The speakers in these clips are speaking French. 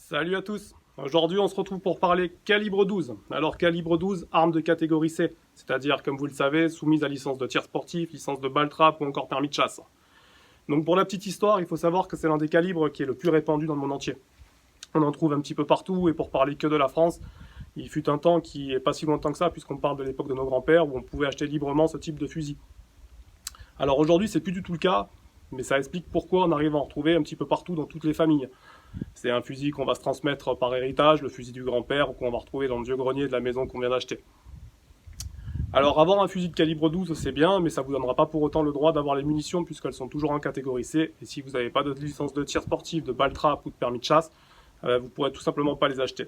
Salut à tous. Aujourd'hui, on se retrouve pour parler calibre 12. Alors, calibre 12, arme de catégorie C, c'est-à-dire, comme vous le savez, soumise à licence de tir sportif, licence de balle trap ou encore permis de chasse. Donc, pour la petite histoire, il faut savoir que c'est l'un des calibres qui est le plus répandu dans le monde entier. On en trouve un petit peu partout, et pour parler que de la France, il fut un temps qui est pas si lointain que ça, puisqu'on parle de l'époque de nos grands-pères, où on pouvait acheter librement ce type de fusil. Alors aujourd'hui, c'est plus du tout le cas, mais ça explique pourquoi on arrive à en retrouver un petit peu partout dans toutes les familles. C'est un fusil qu'on va se transmettre par héritage, le fusil du grand-père, ou qu'on va retrouver dans le vieux grenier de la maison qu'on vient d'acheter. Alors avoir un fusil de calibre 12, c'est bien, mais ça ne vous donnera pas pour autant le droit d'avoir les munitions, puisqu'elles sont toujours en catégorie C, et si vous n'avez pas de licence de tir sportif, de balle trap ou de permis de chasse, vous ne pourrez tout simplement pas les acheter.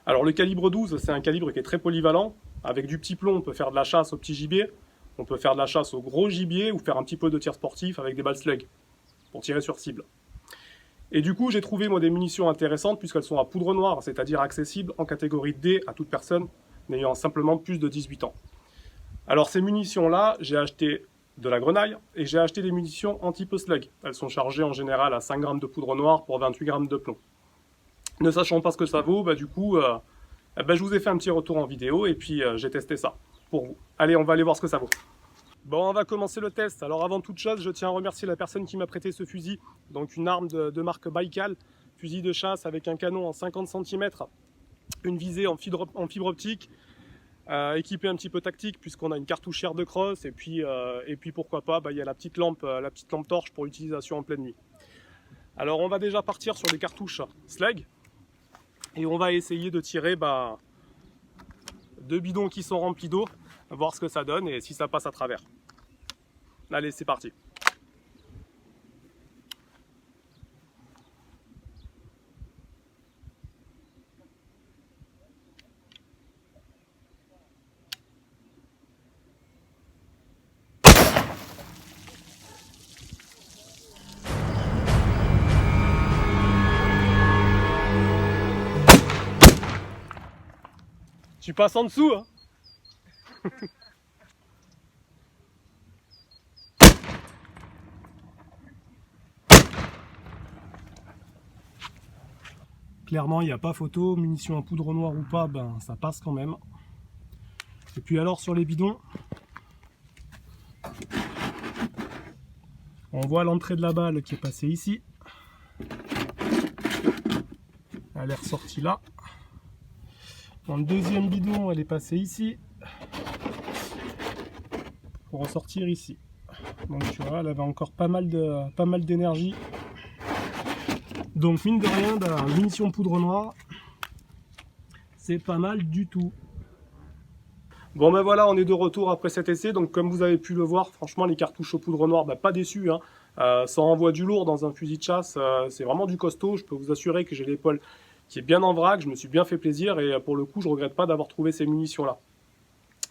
Alors le calibre 12, c'est un calibre qui est très polyvalent. Avec du petit plomb, on peut faire de la chasse au petit gibier, on peut faire de la chasse au gros gibier, ou faire un petit peu de tir sportif avec des balles slug, pour tirer sur cible. Et du coup, j'ai trouvé moi des munitions intéressantes puisqu'elles sont à poudre noire, c'est-à-dire accessibles en catégorie D à toute personne n'ayant simplement plus de 18 ans. Alors ces munitions-là, j'ai acheté de la grenaille et j'ai acheté des munitions anti-peu slug. Elles sont chargées en général à 5 grammes de poudre noire pour 28 grammes de plomb. Ne sachant pas ce que ça vaut, je vous ai fait un petit retour en vidéo et puis j'ai testé ça pour vous. Allez, on va aller voir ce que ça vaut. Bon, on va commencer le test. Alors avant toute chose, je tiens à remercier la personne qui m'a prêté ce fusil. Donc une arme de marque Baikal, fusil de chasse avec un canon en 50 cm, une visée en fibre optique, équipé un petit peu tactique puisqu'on a une cartouchière de crosse et puis pourquoi pas, il y a la petite lampe torche pour utilisation en pleine nuit. Alors on va déjà partir sur les cartouches slug et on va essayer de tirer deux bidons qui sont remplis d'eau, voir ce que ça donne et si ça passe à travers. Allez, c'est parti. Tu passes en dessous, hein. Clairement, il n'y a pas photo, munitions en poudre noire ou pas, ça passe quand même. Et puis alors sur les bidons, on voit l'entrée de la balle qui est passée ici. Elle est ressortie là. Dans le deuxième bidon, elle est passée ici. Pour ressortir ici. Donc tu vois, elle avait encore pas mal d'énergie. Donc mine de rien, munition poudre noire, c'est pas mal du tout. Bon ben voilà, on est de retour après cet essai. Donc comme vous avez pu le voir, franchement les cartouches aux poudre noire, pas déçu, hein. Ça envoie du lourd dans un fusil de chasse, c'est vraiment du costaud. Je peux vous assurer que j'ai l'épaule qui est bien en vrac, je me suis bien fait plaisir et pour le coup je regrette pas d'avoir trouvé ces munitions là.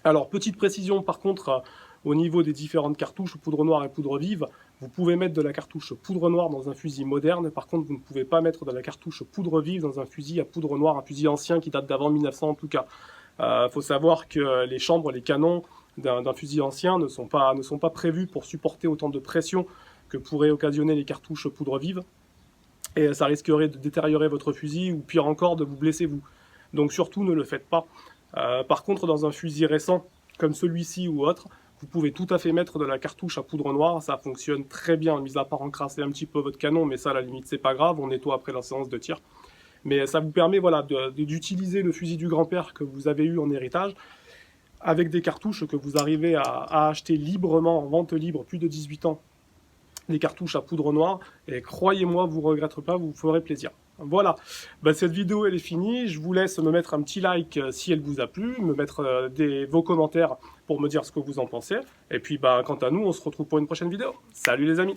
Alors petite précision par contre, au niveau des différentes cartouches poudre noire et poudre vive, vous pouvez mettre de la cartouche poudre noire dans un fusil moderne, par contre vous ne pouvez pas mettre de la cartouche poudre vive dans un fusil à poudre noire, un fusil ancien qui date d'avant 1900 en tout cas. Faut savoir que les chambres, les canons d'un fusil ancien ne sont pas prévus pour supporter autant de pression que pourraient occasionner les cartouches poudre vive. Et ça risquerait de détériorer votre fusil ou pire encore de vous blesser vous. Donc surtout ne le faites pas. Par contre dans un fusil récent comme celui-ci ou autre, vous pouvez tout à fait mettre de la cartouche à poudre noire, ça fonctionne très bien, mis à part encrasser un petit peu votre canon, mais ça à la limite c'est pas grave, on nettoie après la séance de tir. Mais ça vous permet d'utiliser le fusil du grand-père que vous avez eu en héritage, avec des cartouches que vous arrivez à acheter librement, en vente libre, plus de 18 ans, des cartouches à poudre noire, et croyez-moi, vous ne regretterez pas, vous ferez plaisir. Voilà, cette vidéo elle est finie, je vous laisse me mettre un petit like si elle vous a plu, me mettre vos commentaires pour me dire ce que vous en pensez, et puis quant à nous, on se retrouve pour une prochaine vidéo. Salut les amis!